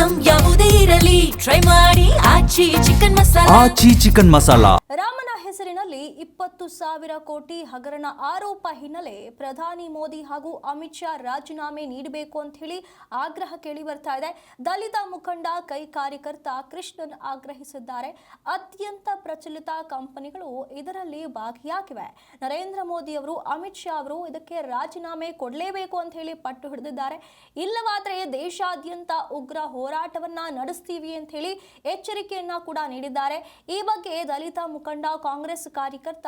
Item ಯಾವುದೇ ಇರಲಿ try ಮಾಡಿ ಆಚಿ ಚಿಕನ್ ಮಸಾಲಾ. ರಾಮನ ಹೆಸರಿನಲ್ಲಿ 20,000 ಕೋಟಿ ಹಗರಣ ಆರೋಪ ಹಿನ್ನೆಲೆ ಪ್ರಧಾನಿ ಮೋದಿ ಹಾಗೂ ಅಮಿತ್ ಶಾ ರಾಜೀನಾಮೆ ನೀಡಬೇಕು ಅಂತ ಹೇಳಿ ಆಗ್ರಹ ಕೇಳಿ ಬರ್ತಾ ಇದೆ. ದಲಿತ ಮುಖಂಡ ಕೈ ಕಾರ್ಯಕರ್ತ ಕೃಷ್ಣನ್ ಆಗ್ರಹಿಸಿದ್ದಾರೆ. ಅತ್ಯಂತ ಪ್ರಚಲಿತ ಕಂಪನಿಗಳು ಇದರಲ್ಲಿ ಭಾಗಿಯಾಗಿವೆ. ನರೇಂದ್ರ ಮೋದಿ ಅವರು, ಅಮಿತ್ ಶಾ ಅವರು ಇದಕ್ಕೆ ರಾಜೀನಾಮೆ ಕೊಡಲೇಬೇಕು ಅಂತ ಹೇಳಿ ಪಟ್ಟು ಹಿಡಿದಿದ್ದಾರೆ. ಇಲ್ಲವಾದರೆ ದೇಶಾದ್ಯಂತ ಉಗ್ರ ಹೋರಾಟವನ್ನ ನಡೆಸ್ತೀವಿ ಅಂತ ಹೇಳಿ ಎಚ್ಚರಿಕೆಯನ್ನ ಕೂಡ ನೀಡಿದ್ದಾರೆ. ಈ ಬಗ್ಗೆ ದಲಿತ ಮುಖಂಡ ಕಾಂಗ್ರೆಸ್ ಕಾರ್ಯಕರ್ತ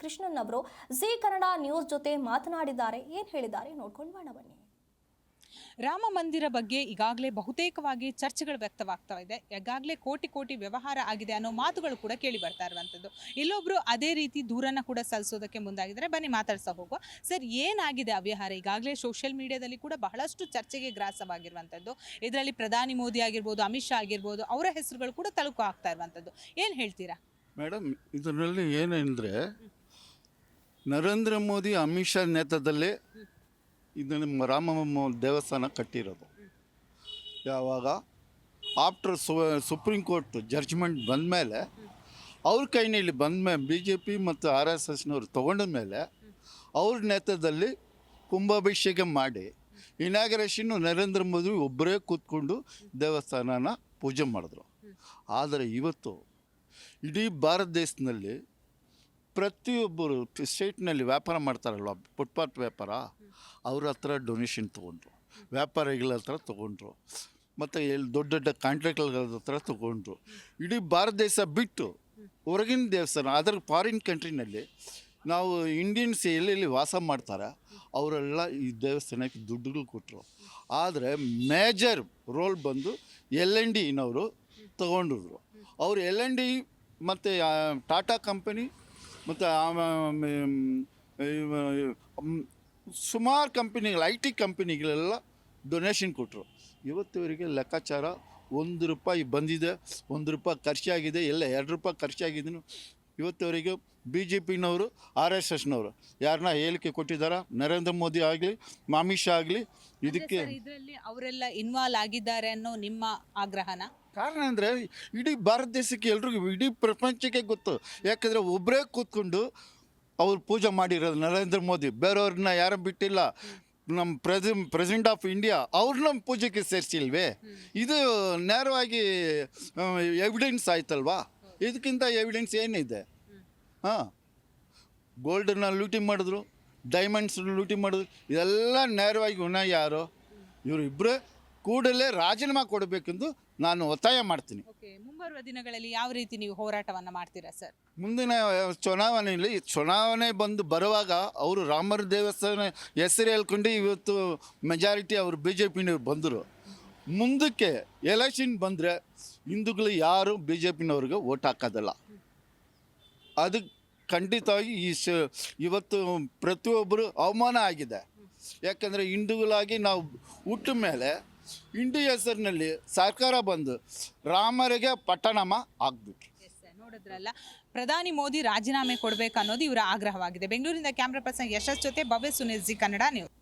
ಕೃಷ್ಣನ್ ಅವರು ಜಿ ಕನ್ನಡ ನ್ಯೂಸ್ ಜೊತೆ ಮಾತನಾಡಿದ್ದಾರೆ. ಏನ್ ಹೇಳಿದ್ದಾರೆ ನೋಡ್ಕೊಂಡು ಬನ್ನಿ. ರಾಮ ಮಂದಿರ ಬಗ್ಗೆ ಈಗಾಗಲೇ ಬಹುತೇಕವಾಗಿ ಚರ್ಚೆಗಳು ವ್ಯಕ್ತವಾಗ್ತಾ ಇದೆ. ಈಗಾಗಲೇ ಕೋಟಿ ವ್ಯವಹಾರ ಆಗಿದೆ ಅನ್ನೋ ಮಾತುಗಳು ಕೂಡ ಕೇಳಿ ಬರ್ತಾ ಇರುವಂಥದ್ದು. ಇಲ್ಲೊಬ್ರು ಅದೇ ರೀತಿ ದೂರನ್ನ ಕೂಡ ಸಲ್ಲಿಸೋದಕ್ಕೆ ಮುಂದಾಗಿದ್ದಾರೆ. ಬನ್ನಿ ಮಾತಾಡ್ತಾ ಹೋಗುವ. ಸರ್, ಏನಾಗಿದೆ ಅವ್ಯವಹಾರ? ಈಗಾಗಲೇ ಸೋಷಿಯಲ್ ಮೀಡಿಯಾದಲ್ಲಿ ಕೂಡ ಬಹಳಷ್ಟು ಚರ್ಚೆಗೆ ಗ್ರಾಸವಾಗಿರುವಂಥದ್ದು. ಇದರಲ್ಲಿ ಪ್ರಧಾನಿ ಮೋದಿ ಆಗಿರ್ಬೋದು, ಅಮಿತ್ ಶಾ ಆಗಿರ್ಬೋದು, ಅವರ ಹೆಸರುಗಳು ಕೂಡ ತಳುಕು ಆಗ್ತಾ ಇರುವಂಥದ್ದು. ಏನು ಹೇಳ್ತೀರಾ ಮೇಡಮ್? ಇದರಲ್ಲಿ ಏನೆಂದರೆ, ನರೇಂದ್ರ ಮೋದಿ ಅಮಿತ್ ಶಾ ನೇತೃತ್ವದಲ್ಲಿ ಇದನ್ನು ರಾಮ ದೇವಸ್ಥಾನ ಕಟ್ಟಿರೋದು. ಯಾವಾಗ ಆಫ್ಟರ್ ಸುಪ್ರೀಂ ಕೋರ್ಟ್ ಜಡ್ಜ್ಮೆಂಟ್ ಬಂದ ಮೇಲೆ, ಅವ್ರ ಕೈನಲ್ಲಿ ಬಂದ ಮೇಲೆ, ಬಿ ಜೆ ಪಿ ಮತ್ತು RSSನವ್ರು ತೊಗೊಂಡ ಮೇಲೆ ಅವ್ರ ನೇತೃತ್ವದಲ್ಲಿ ಕುಂಭಾಭಿಷೇಕ ಮಾಡಿ ಇನಾಗ್ರೇಷನ್ನು ನರೇಂದ್ರ ಮೋದಿ ಒಬ್ಬರೇ ಕೂತ್ಕೊಂಡು ದೇವಸ್ಥಾನನ ಪೂಜೆ ಮಾಡಿದ್ರು. ಆದರೆ ಇವತ್ತು ಇಡೀ ಭಾರತ ದೇಶದಲ್ಲಿ ಪ್ರತಿಯೊಬ್ಬರು ಸ್ಟೇಟ್ನಲ್ಲಿ ವ್ಯಾಪಾರ ಮಾಡ್ತಾರಲ್ವ, ಫುಟ್ಪಾತ್ ವ್ಯಾಪಾರ, ಅವ್ರ ಹತ್ರ ಡೊನೇಷನ್ ತೊಗೊಂಡ್ರು, ವ್ಯಾಪಾರಿಗಳ ಹತ್ರ ತೊಗೊಂಡ್ರು, ಮತ್ತು ದೊಡ್ಡ ದೊಡ್ಡ ಕಾಂಟ್ರಾಕ್ಟ್ಗಳ ಹತ್ರ ತೊಗೊಂಡ್ರು. ಇಡೀ ಭಾರತ ದೇಶ ಬಿಟ್ಟು ಹೊರಗಿನ ದೇವಸ್ಥಾನ, ಅದರ ಫಾರಿನ್ ಕಂಟ್ರಿನಲ್ಲಿ ನಾವು ಇಂಡಿಯನ್ಸ್ ಎಲ್ಲೆಲ್ಲಿ ವಾಸ ಮಾಡ್ತಾರೆ ಅವರೆಲ್ಲ ಈ ದೇವಸ್ಥಾನಕ್ಕೆ ದುಡ್ಡುಗಳು ಕೊಟ್ಟರು. ಆದರೆ ಮೇಜರ್ ರೋಲ್ ಬಂದು LNDನವರು ತೊಗೊಂಡಿದ್ರು. ಅವರು LND ಮತ್ತು ಟಾಟಾ ಕಂಪನಿ ಮತ್ತು ಸುಮಾರು ಕಂಪನಿಗಳು, IT ಕಂಪನಿಗಳೆಲ್ಲ ಡೊನೇಷನ್ ಕೊಟ್ಟರು. ಇವತ್ತುವರೆಗೆ ಲೆಕ್ಕಾಚಾರ ₹1 ಬಂದಿದೆ, ₹1 ಖರ್ಚಾಗಿದೆ, ಎಲ್ಲ ₹2 ಖರ್ಚಾಗಿದ್ದನು. ಇವತ್ತುವರೆಗೆ BJPನವರು, RSSನವರು ಯಾರನ್ನ ಹೇಳಿಕೆ ಕೊಟ್ಟಿದ್ದಾರಾ? ನರೇಂದ್ರ ಮೋದಿ ಆಗಲಿ, ಅಮಿತ್ ಶಾ ಆಗಲಿ ಇದಕ್ಕೆ ಇದರಲ್ಲಿ ಅವರೆಲ್ಲ ಇನ್ವಾಲ್ವ್ ಆಗಿದ್ದಾರೆ ಅನ್ನೋ ನಿಮ್ಮ ಆಗ್ರಹನ? ಕಾರಣ ಅಂದರೆ ಇಡೀ ಭಾರತ ದೇಶಕ್ಕೆ ಎಲ್ರಿಗೂ, ಇಡೀ ಪ್ರಪಂಚಕ್ಕೆ ಗೊತ್ತು. ಯಾಕಂದರೆ ಒಬ್ಬರೇ ಕೂತ್ಕೊಂಡು ಅವ್ರು ಪೂಜೆ ಮಾಡಿರೋದು ನರೇಂದ್ರ ಮೋದಿ, ಬೇರೆಯವ್ರನ್ನ ಯಾರು ಬಿಟ್ಟಿಲ್ಲ. ನಮ್ಮ ಪ್ರೆಸಿಡೆಂಟ್ ಆಫ್ ಇಂಡಿಯಾ ಅವ್ರನ್ನ ಪೂಜೆಗೆ ಸೇರಿಸಿಲ್ವೇ? ಇದು ನೇರವಾಗಿ ಎವಿಡೆನ್ಸ್ ಆಯ್ತಲ್ವಾ? ಇದಕ್ಕಿಂತ ಎವಿಡೆನ್ಸ್ ಏನಿದೆ? ಹಾಂ, ಗೋಲ್ಡನ್ನ ಲೂಟಿ ಮಾಡಿದ್ರು, ಡೈಮಂಡ್ಸ್ ಲೂಟಿ ಮಾಡಿದ್ರು, ಇದೆಲ್ಲ ನೇರವಾಗಿ ಹೊಣ ಯಾರು? ಇವರಿಬ್ಬರೇ ಕೂಡಲೇ ರಾಜೀನಾಮೆ ಕೊಡಬೇಕೆಂದು ನಾನು ಒತ್ತಾಯ ಮಾಡ್ತೀನಿ. ಮುಂಬರುವ ದಿನಗಳಲ್ಲಿ ಯಾವ ರೀತಿ ನೀವು ಹೋರಾಟವನ್ನು ಮಾಡ್ತೀರಾ ಸರ್? ಮುಂದಿನ ಚುನಾವಣೆ ಬರುವಾಗ ಅವರು ರಾಮರ ದೇವಸ್ಥಾನ ಹೆಸರು ಹೇಳ್ಕೊಂಡು ಇವತ್ತು ಮೆಜಾರಿಟಿ ಅವರು BJPನವ್ರು ಬಂದರು. ಮುಂದಕ್ಕೆ ಎಲೆಕ್ಷನ್ ಬಂದರೆ ಹಿಂದೂಗಳು ಯಾರು BJPನವ್ರಿಗೆ ಓಟ್ ಹಾಕೋದಿಲ್ಲ. ಅದು ಖಂಡಿತವಾಗಿ ಇವತ್ತು ಪ್ರತಿಯೊಬ್ಬರು ಅವಮಾನ ಆಗಿದೆ. ಯಾಕಂದರೆ ಹಿಂದೂಗಳಾಗಿ ನಾವು ಹುಟ್ಟ ಮೇಲೆ ಹಿಂದೂ ಹೆಸರಿನಲ್ಲಿ ಸರ್ಕಾರ ಬಂದು ರಾಮರಿಗೆ ಪಟ್ಟಣಮ ಆಗ್ಬಿಟ್ರು. ನೋಡಿದ್ರಲ್ಲ, ಪ್ರಧಾನಿ ಮೋದಿ ರಾಜೀನಾಮೆ ಕೊಡಬೇಕು ಅನ್ನೋದು ಇವರ ಆಗ್ರಹವಾಗಿದೆ. ಬೆಂಗಳೂರಿನಿಂದ ಕ್ಯಾಮ್ರಾ ಪರ್ಸನ್ ಯಶಸ್ ಜೊತೆ ಭವ್ಯ ಸುನಿಲ್, ಜಿ ಕನ್ನಡ ನ್ಯೂಸ್.